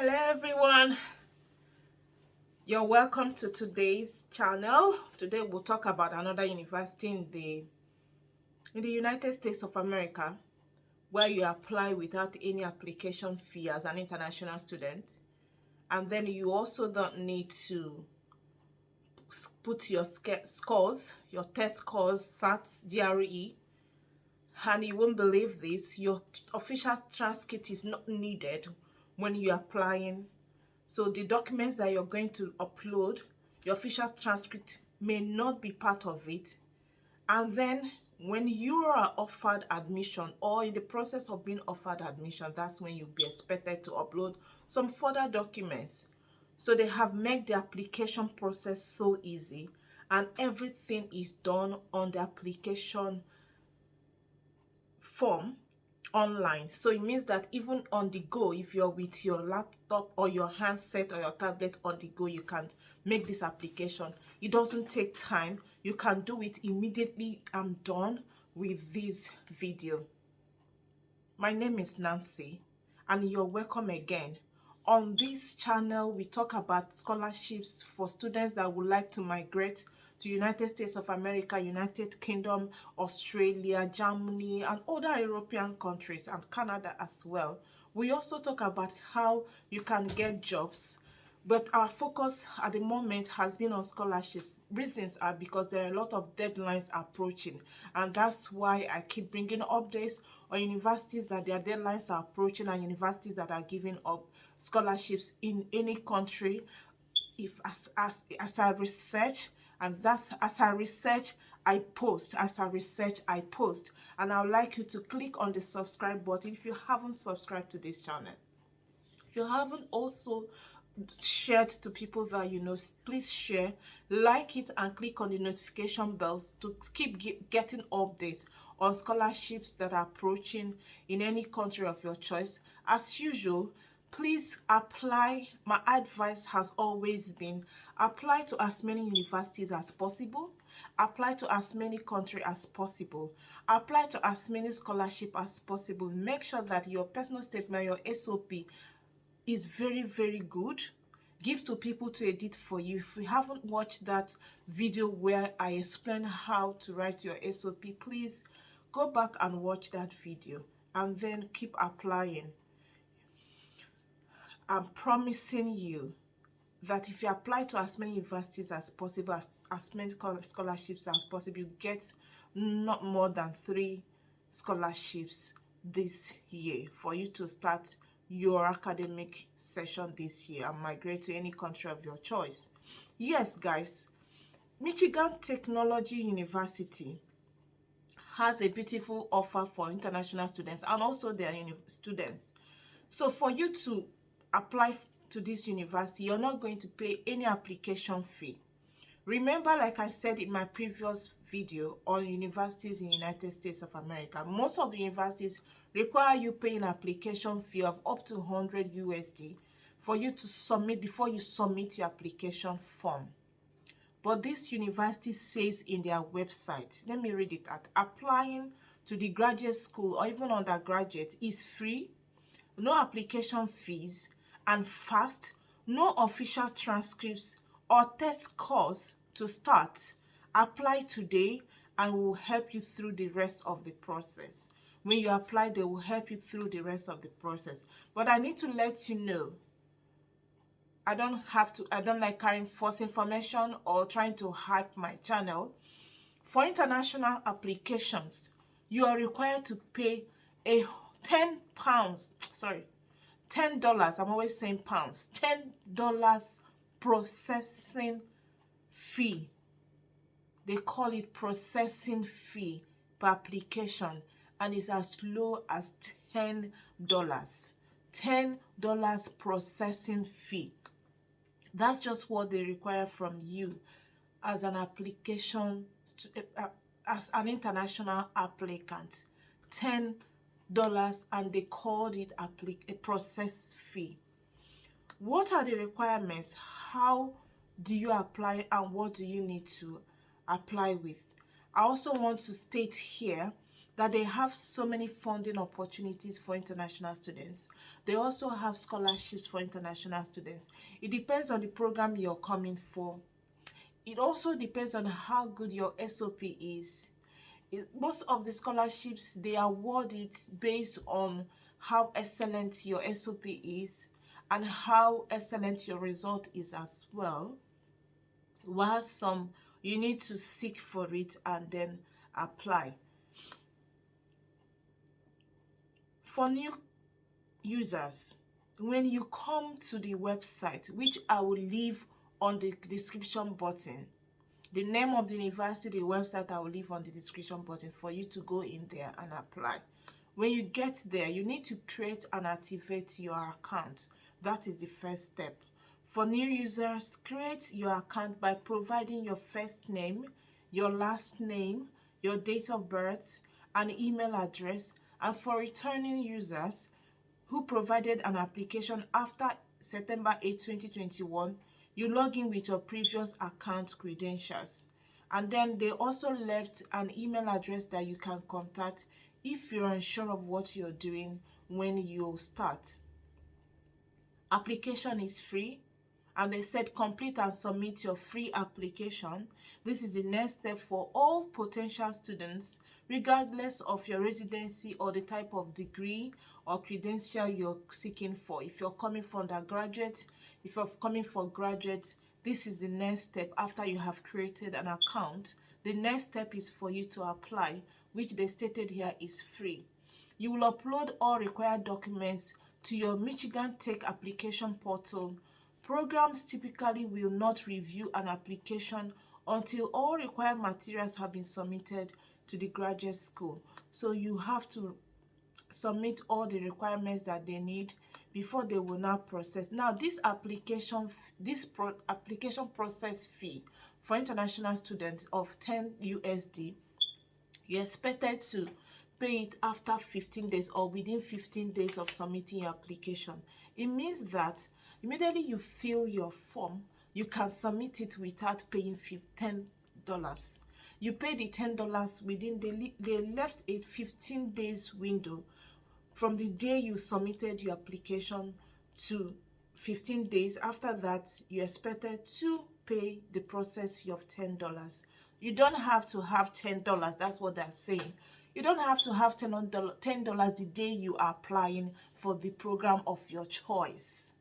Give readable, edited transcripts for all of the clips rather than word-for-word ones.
Hello everyone, you're welcome to today's channel. Today we'll talk about another university in the United States of America where you apply without any application fee as an international student, and then you also don't need to put your scores, your test scores, SAT, GRE, and you won't believe this, your official transcript is not needed when you're applying. So the documents that you're going to upload, your official transcript may not be part of it. And then when you are offered admission or in the process of being offered admission, that's when you'll be expected to upload some further documents. So they have made the application process so easy, and everything is done on the application form online. So it means that even on the go, if you're with your laptop or your handset or your tablet on the go, you can make this application. It doesn't take time. You can do it immediately. I'm done with this video. My name is Nancy and you're welcome again. On this channel, we talk about scholarships for students that would like to migrate to United States of America, United Kingdom, Australia, Germany, and other European countries, and Canada as well. We also talk about how you can get jobs, but our focus at the moment has been on scholarships. Reasons are because there are a lot of deadlines approaching, and that's why I keep bringing updates on universities that their deadlines are approaching and universities that are giving up scholarships in any country. If as I research, and that's as I research, I post. As I research, I post. And I would like you to click on the subscribe button if you haven't subscribed to this channel. If you haven't also shared to people that you know, please share, like it, and click on the notification bells to keep getting updates on scholarships that are approaching in any country of your choice. As usual, please apply. My advice has always been apply to as many universities as possible, apply to as many countries as possible, apply to as many scholarships as possible. Make sure that your personal statement, your SOP, is very, very good. Give to people to edit for you. If you haven't watched that video where I explain how to write your SOP, please go back and watch that video and then keep applying. I'm promising you that if you apply to as many universities as possible, as many scholarships as possible, you get not more than 3 scholarships this year for you to start your academic session this year and migrate to any country of your choice. Yes, guys, Michigan Technology University has a beautiful offer for international students and also their students. So for you to apply to this university, you're not going to pay any application fee. Remember, like I said in my previous video on universities in the United States of America, most of the universities require you pay an application fee of up to 100 USD for you to submit before you submit your application form. But this university says in their website, let me read it out: applying to the graduate school or even undergraduate is free, no application fees, and fast, no official transcripts or test scores to start. Apply today and we'll help you through the rest of the process. When you apply, they will help you through the rest of the process. But I need to let you know, I don't like carrying false information or trying to hype my channel. For international applications, you are required to pay a $10, I'm always saying pounds, $10 processing fee. They call it processing fee per application, and it's as low as $10. $10 processing fee. That's just what they require from you as an application, as an international applicant. $10, and they called it a process fee. What are the requirements? How do you apply, and what do you need to apply with? I also want to state here that they have so many funding opportunities for international students. They also have scholarships for international students. It depends on the program you're coming for. It also depends on how good your SOP is. Most of the scholarships, they award it based on how excellent your SOP is and how excellent your result is as well. While some, you need to seek for it and then apply. For new users, when you come to the website, which I will leave on the description button, the name of the university, the website, I will leave on the description button for you to go in there and apply. When you get there, you need to create and activate your account. That is the first step. For new users, create your account by providing your first name, your last name, your date of birth, an email address. And for returning users who provided an application after September 8, 2021, you log in with your previous account credentials. And then they also left an email address that you can contact if you're unsure of what you're doing when you start. Application is free, and they said complete and submit your free application. This is the next step for all potential students, regardless of your residency or the type of degree or credential you're seeking for. If you're coming for undergraduate, if you're coming for graduate, this is the next step. After you have created an account, the next step is for you to apply, which they stated here is free. You will upload all required documents to your Michigan Tech application portal. Programs typically will not review an application until all required materials have been submitted to the graduate school. So you have to submit all the requirements that they need before they will now process. Now, this application process fee for international students of 10 USD, you're expected to pay it after 15 days or within 15 days of submitting your application. It means that immediately you fill your form, you can submit it without paying $10. You pay the $10 within, they left a 15 days window from the day you submitted your application to 15 days. After that, you're expected to pay the process fee of $10. You don't have to have $10. That's what they're saying. You don't have to have $10 the day you are applying for the program of your choice.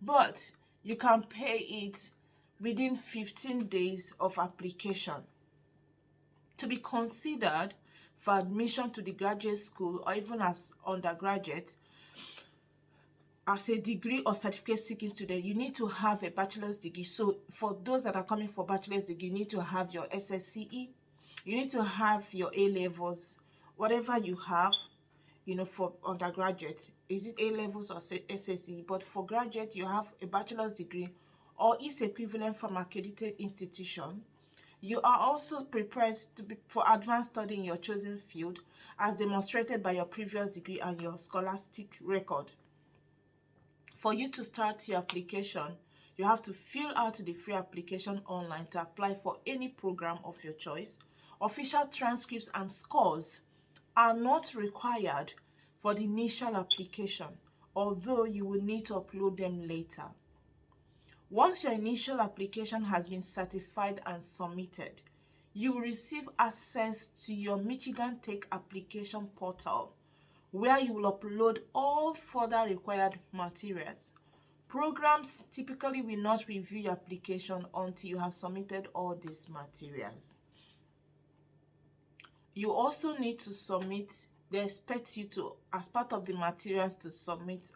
But you can pay it within 15 days of application. To be considered for admission to the graduate school or even as undergraduate, as a degree or certificate seeking student, you need to have a bachelor's degree. So for those that are coming for bachelor's degree, you need to have your SSCE, you need to have your A-levels, whatever you have, you know, for undergraduate. Is it A-levels or SSCE? But for graduate, you have a bachelor's degree or its equivalent from accredited institution. You are also prepared for advanced study in your chosen field as demonstrated by your previous degree and your scholastic record. For you to start your application, you have to fill out the free application online to apply for any program of your choice. Official transcripts and scores are not required for the initial application, although you will need to upload them later. Once your initial application has been certified and submitted, you will receive access to your Michigan Tech application portal, where you will upload all further required materials. Programs typically will not review your application until you have submitted all these materials. You also need to submit, they expect you to, as part of the materials to submit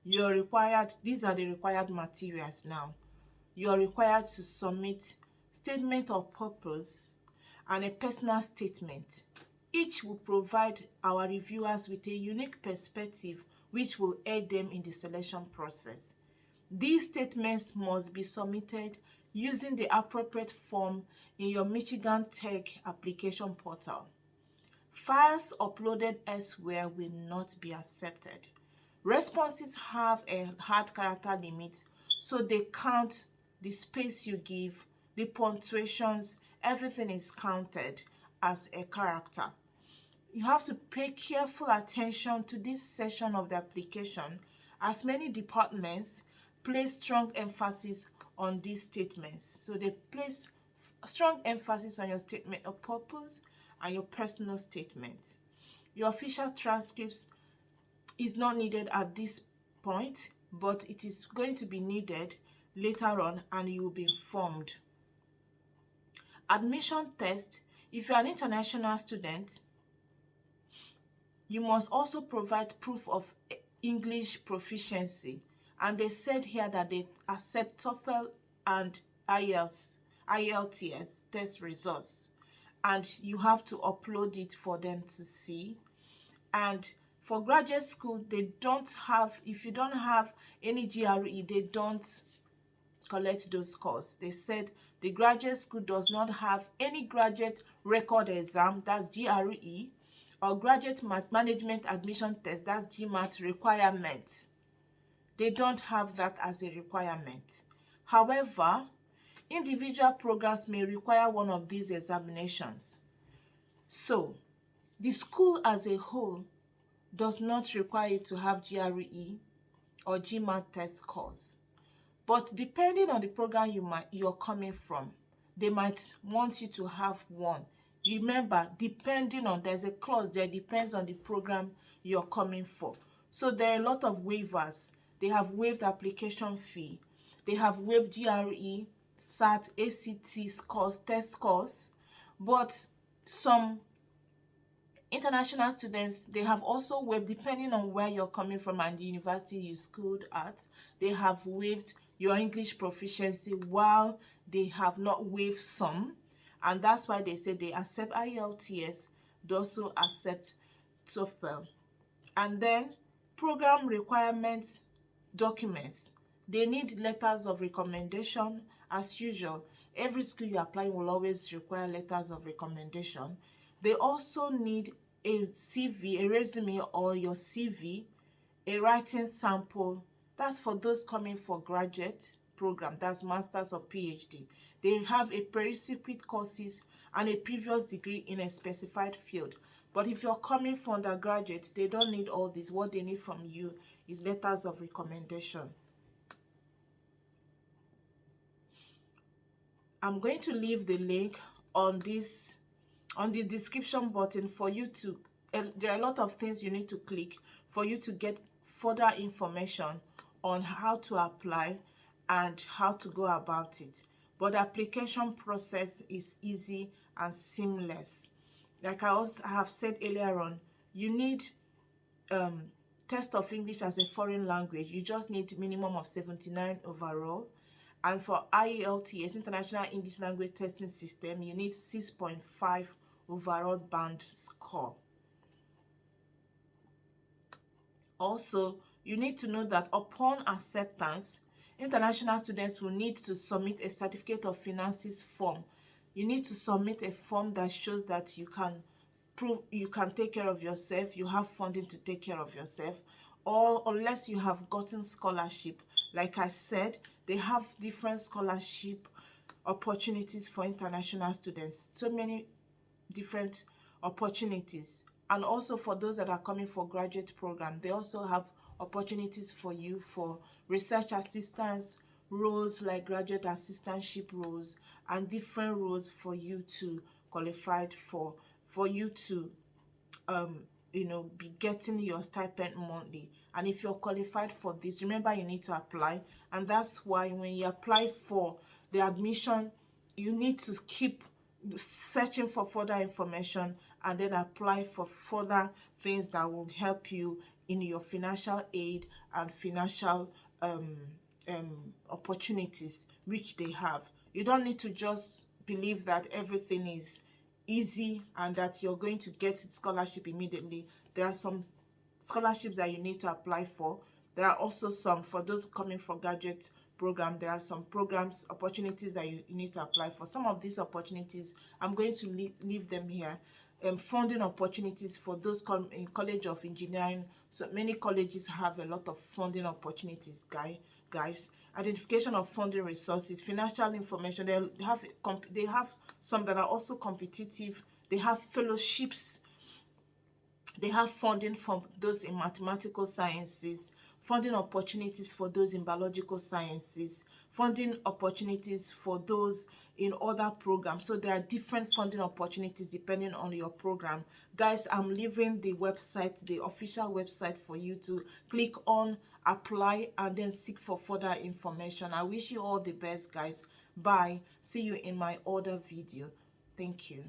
these are the required materials now. You are required to submit statement of purpose and a personal statement. Each will provide our reviewers with a unique perspective which will aid them in the selection process. These statements must be submitted using the appropriate form in your Michigan Tech application portal. Files uploaded elsewhere will not be accepted. Responses have a hard character limit, so they count the space you give, the punctuations, everything is counted, as a character. You have to pay careful attention to this section of the application, as many departments place strong emphasis on these statements. So they place strong emphasis on your statement of purpose and your personal statements. Your official transcripts is not needed at this point, but it is going to be needed later on, and you will be informed. Admission test. If you are an international student, you must also provide proof of English proficiency. And they said here that they accept TOEFL and IELTS test results. And you have to upload it for them to see. And for graduate school, they don't have, if you don't have any GRE, they don't collect those scores. They said the graduate school does not have any graduate record exam, that's GRE, or graduate management admission test, that's GMAT requirements. They don't have that as a requirement. However, individual programs may require one of these examinations. So, the school as a whole does not require you to have GRE or GMAT test scores. But depending on the program you're coming from, they might want you to have one. Remember, depending on, there's a clause there, depends on the program you're coming for. So there are a lot of waivers. They have waived application fee. They have waived GRE, SAT, ACT scores, test scores. But some international students, they have also waived, depending on where you're coming from and the university you schooled at, they have waived your English proficiency, while they have not waived some. And that's why they say they accept IELTS, they also accept TOEFL. And then program requirements documents. They need letters of recommendation as usual. Every school you apply will always require letters of recommendation. They also need a CV, a resume or your CV, a writing sample. That's for those coming for graduate program, that's master's or PhD. They have a prerequisite courses and a previous degree in a specified field. But if you're coming for undergraduate, they don't need all this. What they need from you is letters of recommendation. I'm going to leave the link on this, on the description button for you to, there are a lot of things you need to click for you to get further information on how to apply and how to go about it. But the application process is easy and seamless. Like I also have said earlier on, you need test of English as a foreign language. You just need minimum of 79 overall. And for IELTS, International English Language Testing System, you need 6.5 overall band score. Also, you need to know that upon acceptance, international students will need to submit a certificate of finances form. You need to submit a form that shows that you can prove you can take care of yourself, you have funding to take care of yourself, or unless you have gotten scholarship. Like I said, they have different scholarship opportunities for international students, so many different opportunities. And also for those that are coming for graduate program, they also have opportunities for you for research assistance roles, like graduate assistantship roles, and different roles for you to qualify for you to be getting your stipend monthly. And if you're qualified for this, remember you need to apply. And that's why when you apply for the admission, you need to keep searching for further information and then apply for further things that will help you in your financial aid and financial opportunities which they have. You don't need to just believe that everything is easy and that you're going to get scholarship immediately. There are some scholarships that you need to apply for. There are also some for those coming from graduate program. There are some programs, opportunities that you need to apply for. Some of these opportunities, I'm going to leave them here. Funding opportunities for those in College of Engineering. So many colleges have a lot of funding opportunities, guys. Identification of funding resources, financial information. They have some that are also competitive They have fellowships. They have funding for those in mathematical sciences, funding opportunities for those in biological sciences, funding opportunities for those in other programs. So there are different funding opportunities depending on your program. Guys, I'm leaving the website, the official website, for you to click on, apply, and then seek for further information. I wish you all the best, guys. Bye. See you in my other video. Thank you.